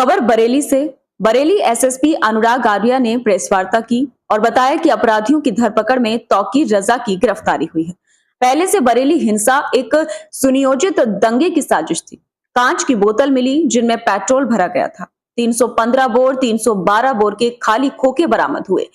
खबर बरेली से। बरेली एसएसपी अनुराग आर्या ने प्रेस वार्ता की और बताया कि अपराधियों की धरपकड़ में तौकीर रजा की गिरफ्तारी हुई है। पहले से बरेली हिंसा एक सुनियोजित दंगे की साजिश थी। कांच की बोतल मिली जिनमें पेट्रोल भरा गया था। 315 बोर 312 बोर के खाली खोखे बरामद हुए।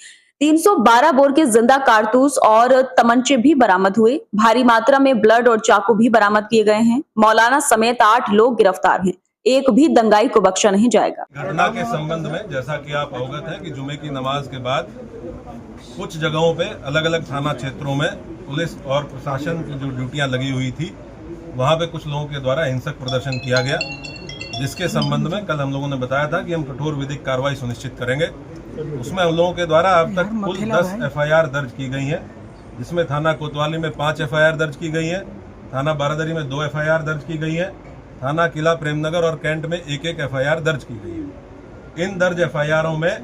312 बोर के जिंदा कारतूस और तमंचे भी बरामद हुए। भारी मात्रा में ब्लड और चाकू भी बरामद किए गए हैं। मौलाना समेत 8 लोग गिरफ्तार हैं। एक भी दंगाई को बख्शा नहीं जाएगा। घटना के संबंध में जैसा कि आप अवगत हैं कि जुमे की नमाज के बाद कुछ जगहों पे अलग अलग थाना क्षेत्रों में पुलिस और प्रशासन की जो ड्यूटियां लगी हुई थी, वहां पे कुछ लोगों के द्वारा हिंसक प्रदर्शन किया गया, जिसके संबंध में कल हम लोगों ने बताया था कि हम कठोर विधिक कार्रवाई सुनिश्चित करेंगे। उसमें हम लोगों के द्वारा अब तक कुल 10 एफआईआर दर्ज की गई हैं, जिसमें थाना कोतवाली में 5 एफआईआर दर्ज की गई है, थाना बारादरी में 2 एफआईआर दर्ज की गई है, थाना किला प्रेमनगर और कैंट में 1-1 एफआईआर दर्ज की गई है। इन दर्ज एफआईआरों में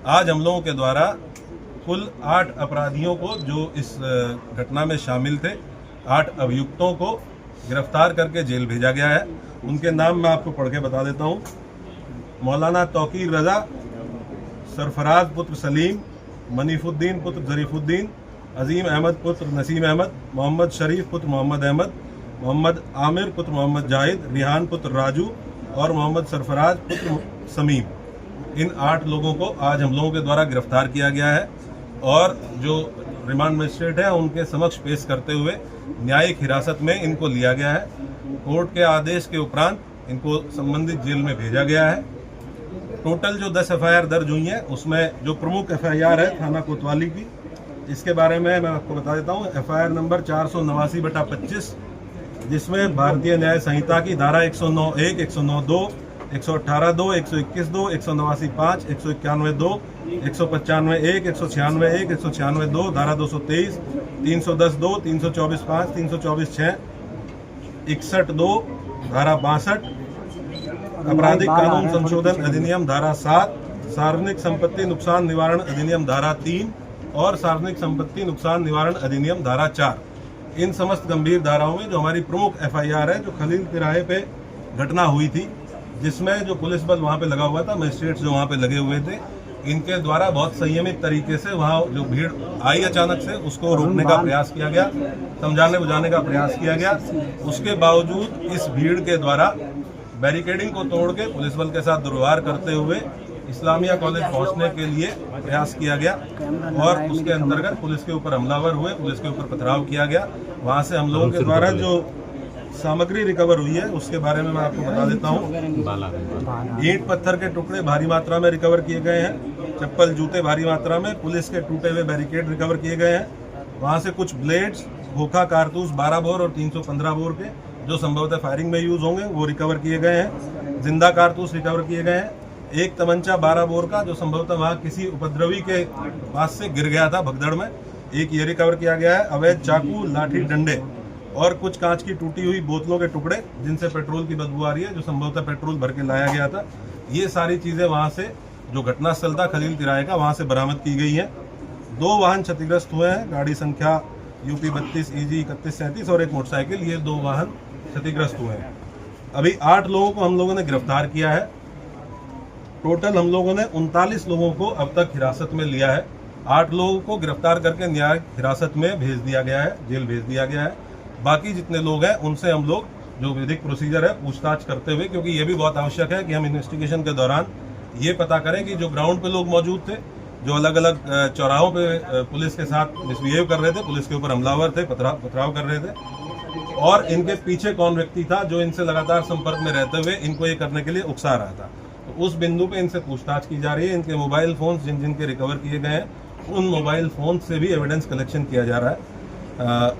आज हम लोगों के द्वारा कुल 8 अपराधियों को, जो इस घटना में शामिल थे, 8 अभियुक्तों को गिरफ्तार करके जेल भेजा गया है। उनके नाम मैं आपको पढ़ के बता देता हूँ। मौलाना तौकीर रजा, सरफराज पुत्र सलीम, मनीफुद्दीन पुत्र जरीफुद्दीन, अजीम अहमद पुत्र नसीम अहमद, मोहम्मद शरीफ पुत्र मोहम्मद अहमद, मोहम्मद आमिर पुत्र मोहम्मद जाहिद, रिहान पुत्र राजू और मोहम्मद सरफराज पुत्र समीम। इन 8 लोगों को आज हम लोगों के द्वारा गिरफ्तार किया गया है और जो रिमांड मजिस्ट्रेट है उनके समक्ष पेश करते हुए न्यायिक हिरासत में इनको लिया गया है। कोर्ट के आदेश के उपरांत इनको संबंधित जेल में भेजा गया है। टोटल जो 10 एफआईआर दर्ज हुई है, उसमें जो प्रमुख एफआईआर है थाना कोतवाली की, इसके बारे में मैं आपको बता देता हूँ। एफआईआर नंबर 489/25, जिसमें भारतीय न्याय संहिता की धारा 109(1), 109(2), 118(2), 121(2), 189(5), 191(2), 195(1), 196(1), 196(2), धारा 223, 310(2), 324(5), 324(6), 61(2), धारा 62, आपराधिक कानून संशोधन अधिनियम धारा 7, सार्वजनिक संपत्ति नुकसान निवारण अधिनियम धारा 3 और सार्वजनिक संपत्ति नुकसान निवारण अधिनियम धारा 4। इन समस्त गंभीर धाराओं में जो हमारी प्रमुख एफआईआर है, जो खलील तिराहे पे घटना हुई थी, जिसमें जो पुलिस बल वहां पे लगा हुआ था, मजिस्ट्रेट्स जो वहां पे लगे हुए थे, इनके द्वारा बहुत संयमित तरीके से वहां जो भीड़ आई अचानक से, उसको रोकने का प्रयास किया गया, समझाने बुझाने का प्रयास किया गया। उसके बावजूद इस भीड़ के द्वारा बैरिकेडिंग को तोड़ के पुलिस बल के साथ दुर्व्यवहार करते हुए इस्लामिया कॉलेज पहुंचने के लिए प्रयास किया गया और उसके अंतर्गत पुलिस के ऊपर हमलावर हुए, पुलिस के ऊपर पथराव किया गया। वहां से हम लोगों के द्वारा जो सामग्री रिकवर हुई है उसके बारे में मैं आपको बता देता हूँ। ईंट पत्थर के टुकड़े भारी मात्रा में रिकवर किए गए हैं, चप्पल जूते भारी मात्रा में, पुलिस के टूटे हुए बैरिकेड रिकवर किए गए हैं। वहाँ से कुछ ब्लेड्स, खोखा कारतूस 12 बोर और 315 बोर के, जो संभवतः फायरिंग में यूज होंगे, वो रिकवर किए गए हैं। जिंदा कारतूस रिकवर किए गए हैं। एक तमंचा 12 बोर का, जो संभवतः वहाँ किसी उपद्रवी के पास से गिर गया था भगदड़ में, एक ये रिकवर किया गया है। अवैध चाकू, लाठी, डंडे और कुछ कांच की टूटी हुई बोतलों के टुकड़े, जिनसे पेट्रोल की बदबू आ रही है, जो संभवतः पेट्रोल भर के लाया गया था। ये सारी चीजें वहाँ से, जो घटनास्थल था खलील तिराहे का, वहाँ से बरामद की गई है। 2 वाहन क्षतिग्रस्त हुए हैं, गाड़ी संख्या UP 32 EG 3137 और एक मोटरसाइकिल, ये 2 वाहन क्षतिग्रस्त हुए हैं। अभी 8 लोगों को हम लोगों ने गिरफ्तार किया है। टोटल हम लोगों ने 39 लोगों को अब तक हिरासत में लिया है। 8 लोगों को गिरफ्तार करके न्यायिक हिरासत में भेज दिया गया है, जेल भेज दिया गया है। बाकी जितने लोग हैं उनसे हम लोग जो विधिक प्रोसीजर है पूछताछ करते हुए, क्योंकि ये भी बहुत आवश्यक है कि हम इन्वेस्टिगेशन के दौरान ये पता करें कि जो ग्राउंड पे लोग मौजूद थे, जो अलग अलग चौराहों पे पुलिस के साथ मिसबिहेव कर रहे थे, पुलिस के ऊपर हमलावर थे, पथराव कर रहे थे, और इनके पीछे कौन व्यक्ति था जो इनसे लगातार संपर्क में रहते हुए इनको ये करने के लिए उकसा रहा था। तो उस बिंदु पे इनसे पूछताछ की जा रही है। इनके मोबाइल फोन जिनके रिकवर किए गए हैं, उन मोबाइल फोन से भी एविडेंस कलेक्शन किया जा रहा है।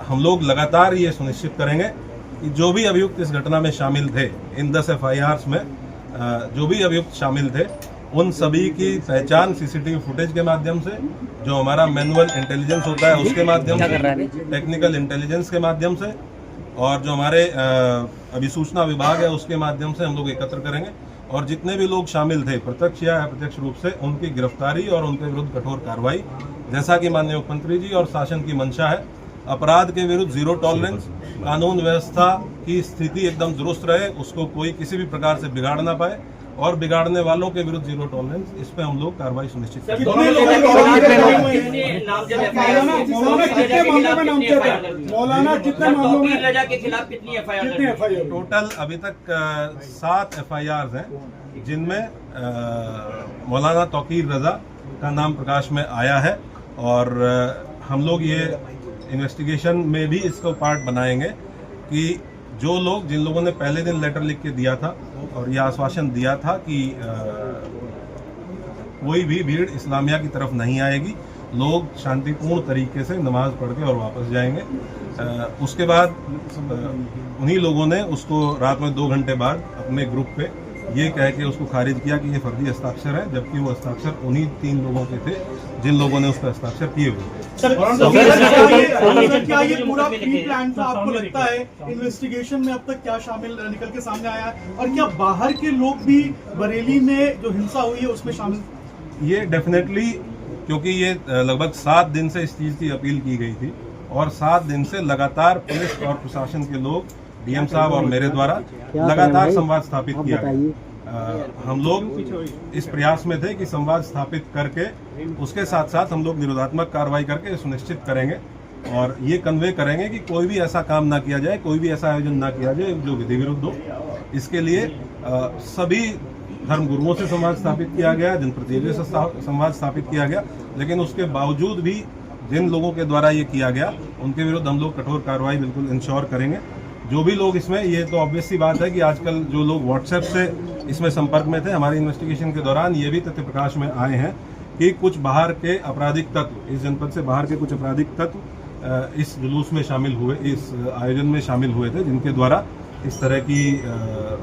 हम लोग लगातार ये सुनिश्चित करेंगे कि जो भी अभियुक्त इस घटना में शामिल थे, इन 10 एफआईआर्स में जो भी अभियुक्त शामिल थे, उन सभी की पहचान सीसीटीवी फुटेज के माध्यम से, जो हमारा मैनुअल इंटेलिजेंस होता है उसके माध्यम से, टेक्निकल इंटेलिजेंस के माध्यम से, और जो हमारे अभिसूचना विभाग है उसके माध्यम से हम लोग एकत्र करेंगे। और जितने भी लोग शामिल थे प्रत्यक्ष या अप्रत्यक्ष रूप से, उनकी गिरफ्तारी और उनके विरुद्ध कठोर कार्रवाई, जैसा कि माननीय मुख्यमंत्री जी और शासन की मंशा है। अपराध के विरुद्ध जीरो टॉलरेंस, कानून व्यवस्था की स्थिति एकदम दुरुस्त रहे, उसको कोई किसी भी प्रकार से बिगाड़ ना पाए, और बिगाड़ने वालों के विरुद्ध जीरो टॉलरेंस, इस पे हम लोग कार्रवाई सुनिश्चित करेंगे। मौलाना कितने मामलों में रजा के खिलाफ कितनी एफआईआर? टोटल अभी तक 7 FIRs हैं, जिनमें मौलाना तौकीर रजा का नाम प्रकाश में आया है और हम लोग ये इन्वेस्टिगेशन में भी इसको पार्ट बनाएंगे कि जो लोग, जिन लोगों ने पहले दिन लेटर लिख के दिया था और यह आश्वासन दिया था कि कोई भी भीड़ इस्लामिया की तरफ नहीं आएगी, लोग शांतिपूर्ण तरीके से नमाज पढ़ के और वापस जाएंगे। उसके बाद उन्हीं लोगों ने उसको रात में 2 घंटे बाद अपने ग्रुप पे ये कह के उसको खारिज किया कि ये फर्जी हस्ताक्षर है, जबकि वो हस्ताक्षर उन्हीं 3 लोगों के थे जिन लोगों ने उस पर हस्ताक्षर किए हुए। क्या ये पूरा प्री प्लान था? आपको लगता है इन्वेस्टिगेशन में अब तक क्या शामिल निकल के सामने आया है, और क्या बाहर के लोग भी बरेली में जो हिंसा हुई है उसमें शामिल? ये डेफिनेटली, क्योंकि ये लगभग 7 दिन से इस चीज़ की अपील की गई थी और 7 दिन से लगातार पुलिस और प्रशासन के लोग, डीएम साहब और मेरे द्वारा लगातार संवाद स्थापित किया गया। हम लोग इस प्रयास में थे कि संवाद स्थापित करके उसके साथ साथ हम लोग निरोधात्मक कार्रवाई करके सुनिश्चित करेंगे और ये कन्वे करेंगे कि कोई भी ऐसा काम ना किया जाए, कोई भी ऐसा आयोजन ना किया जाए जो विधि विरुद्ध हो। इसके लिए सभी धर्म गुरुओं से संवाद स्थापित किया गया, जनप्रतिनिधियों से संवाद स्थापित किया गया, लेकिन उसके बावजूद भी जिन लोगों के द्वारा ये किया गया उनके विरुद्ध हम लोग कठोर कार्रवाई बिल्कुल इंश्योर करेंगे। जो भी लोग इसमें, ये तो ऑब्वियस सी बात है कि आजकल जो लोग व्हाट्सएप से इसमें संपर्क में थे, हमारी इन्वेस्टिगेशन के दौरान ये भी तथ्य प्रकाश में आए हैं कि कुछ बाहर के आपराधिक तत्व, इस जनपद से बाहर के कुछ आपराधिक तत्व इस जुलूस में शामिल हुए, इस आयोजन में शामिल हुए थे, जिनके द्वारा इस तरह की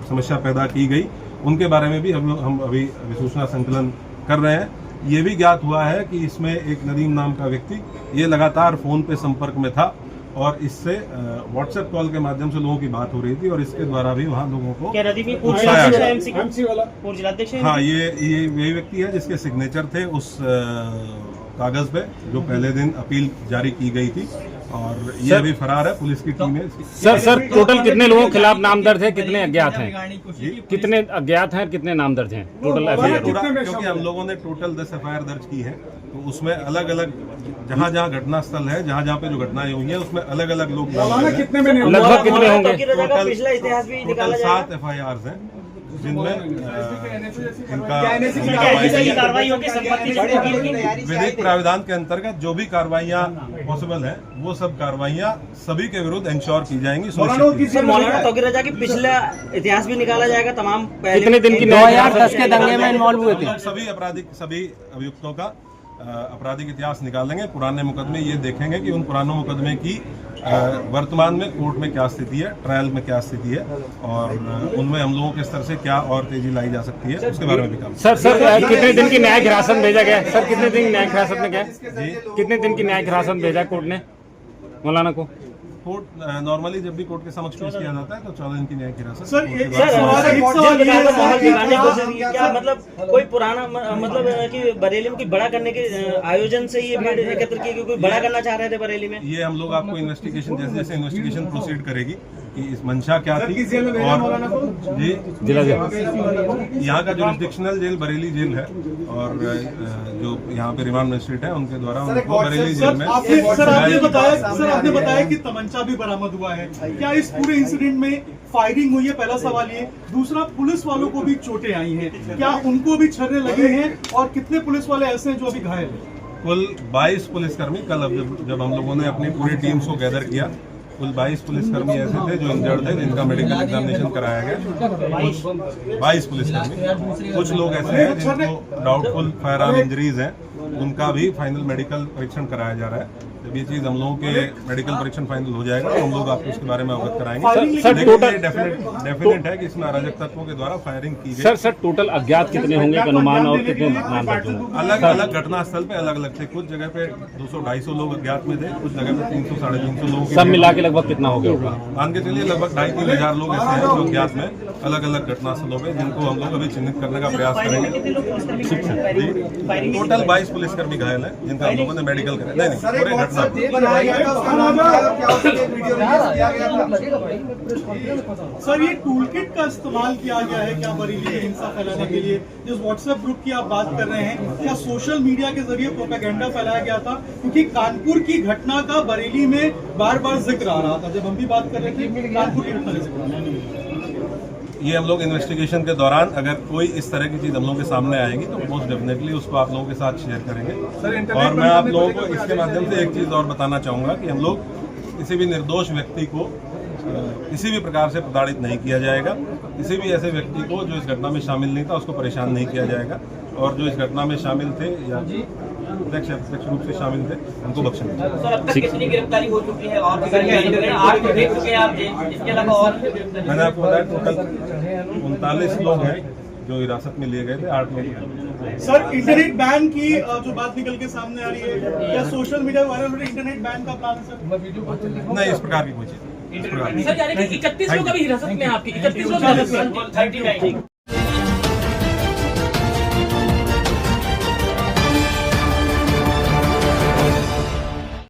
समस्या पैदा की गई। उनके बारे में भी हम अभी सूचना संकलन कर रहे हैं। ये भी ज्ञात हुआ है कि इसमें एक नदीम नाम का व्यक्ति ये लगातार फोन पे संपर्क में था और इससे व्हाट्सएप कॉल के माध्यम से लोगों की बात हो रही थी और इसके द्वारा भी वहाँ लोगों को उकसाया गया। हाँ, ये वही व्यक्ति है जिसके सिग्नेचर थे उस कागज पे जो पहले दिन अपील जारी की गई थी और ये अभी फरार है। पुलिस की टीम है। सर टोटल कितने लोगों के खिलाफ नाम दर्ज है, कितने अज्ञात हैं? कितने अज्ञात हैं, कितने नाम दर्ज हैं टोटल एफआईआर? क्योंकि हम लोगों ने टोटल 10 FIR दर्ज की है, तो उसमें अलग अलग जहाँ जहाँ घटना स्थल है, जहाँ जहाँ पे जो घटनाएं हुई है, उसमें अलग अलग लोग लगभग कितने होंगे? टोटल 7 FIRs हैं, जिनमें इनका विधिक प्राविधान के अंतर्गत जो भी कार्रवाइयाँ पॉसिबल हैं वो सब कार्रवाइयाँ सभी के विरुद्ध इंश्योर की जाएंगी। मौलाना तौकीर रजा की पिछला इतिहास भी निकाला जाएगा। तमाम कितने दिन की 2010 के दंगे में इन्वॉल्व हुए थे? सभी अभियुक्तों का आपराधिक इतिहास निकालेंगे, पुराने मुकदमे ये देखेंगे कि उन पुरानों मुकदमे की वर्तमान में कोर्ट में क्या स्थिति है, ट्रायल में क्या स्थिति है और उनमें हम लोगों के स्तर से क्या और तेजी लाई जा सकती है, उसके बारे में भी काम। सर कितने दिन की न्यायिक हिरासत में भेजा गया? सर कितने दिन न्यायिक हिरासत में गया? कितने दिन की न्यायिक हिरासत भेजा कोर्ट ने मौलाना को? कोर्ट नॉर्मली जब भी कोर्ट के समक्ष पेश किया जाता है तो 14 दिन की न्यायिक हिरासत। सर क्या मतलब कोई पुराना मतलब कि बरेली में कोई बड़ा करने के आयोजन से ये भीड़ एकत्र की, कोई बड़ा करना चाह रहे थे बरेली में? ये हम लोग आपको इन्वेस्टिगेशन जैसे जैसे इन्वेस्टिगेशन प्रोसीड करेगी कि इस मंशा क्या थी और जी यहाँ का जुरिस्डिक्शनल जेल बरेली जेल है और जो यहाँ पे रिमांड मजिस्ट्रेट है उनके द्वारा उनको बरेली जेल में। आपने बताया कि तमंचा भी बरामद हुआ है। क्या इस पूरे इंसिडेंट में फायरिंग हुई है? पहला सवाल ये। दूसरा, पुलिस वालों को भी चोटें आई हैं, क्या उनको भी छर्रे लगे हैं और कितने पुलिस वाले ऐसे हैं जो अभी घायल हैं? कुल 22 पुलिसकर्मी, कल जब हम लोगों ने अपनी पूरी टीम्स को गैदर किया, कुल 22 पुलिसकर्मी ऐसे थे जो इंजर्ड थे, जिनका मेडिकल एग्जामिनेशन कराया गया। 22 पुलिसकर्मी, कुछ लोग ऐसे हैं जिनको डाउटफुल फायर आर्म इंजरीज हैं, उनका भी फाइनल मेडिकल परीक्षण कराया जा रहा है। जब ये चीज हम लोगों के मेडिकल परीक्षण फाइनल हो जाएगा तो हम लोग आपको उसके बारे में अवगत कराएंगे। सर टोटल डेफिनेट है कि इसमें अराजक तत्वों के द्वारा फायरिंग की गई। सर टोटल अज्ञात कितने होंगे अनुमान और कितने नाम दर्ज होंगे? अलग अलग घटना स्थल पे अलग अलग थे। कुछ जगह पे 200-250 लोग अज्ञात में थे, कुछ जगह पे 300-350 लोग। सब मिला के लगभग कितना हो गया होगा? मान के चलिए लगभग 2,500-3 हज़ार लोग ऐसे हैं जो अज्ञात में अलग अलग घटना स्थलों पे, जिनको हम लोग अभी चिन्हित करने का प्रयास करेंगे। टोटल 22 पुलिसकर्मी घायल हैं, जिनका हम लोगों ने मेडिकल कराया। नहीं, पूरे घटना बनाया गया था, उसका नाम क्या था, क्या उसके वीडियो रिलीज किया गया था? सर ये टूल किट का इस्तेमाल किया गया है क्या बरेली में हिंसा फैलाने के लिए? जिस व्हाट्सएप ग्रुप की आप बात कर रहे हैं, क्या सोशल मीडिया के जरिए प्रोपेगेंडा फैलाया गया था? क्योंकि कानपुर की घटना का बरेली में बार बार जिक्र आ रहा था, जब हम भी बात कर रहे थे कानपुर की घटना का जिक्र आ रहा था। ये हम लोग इन्वेस्टिगेशन के दौरान अगर कोई इस तरह की चीज हम लोगों के सामने आएगी तो मोस्ट डेफिनेटली उसको आप लोगों के साथ शेयर करेंगे। और मैं आप लोगों को इसके माध्यम से एक चीज और बताना चाहूंगा कि हम लोग किसी भी निर्दोष व्यक्ति को किसी भी प्रकार से प्रताड़ित नहीं किया जाएगा। किसी भी ऐसे व्यक्ति को जो इस घटना में शामिल नहीं था उसको परेशान नहीं किया जाएगा, और जो इस घटना में शामिल थे या प्रत्यक्ष रूप से शामिल थे उनको बख्शा नहीं जाएगा। सर, अब तक कितनी गिरफ्तारी हो चुकी है और 8 को देख चुके हैं आप, इसके अलावा और? मैंने आपको बताया टोटल 39 लोग हैं जो हिरासत में लिए गए थे, 8 लोग। सर इंटरनेट बैन की जो बात निकल के सामने आ रही है, क्या सोशल मीडिया वायरल हो रही है, इंटरनेट बैन का प्लान है सर? नहीं, इस प्रकार की कोई चीज नहीं। सर यानी कि 31 लोग अभी हिरासत में हैं आपकी, 31 लोग हिरासत में हैं।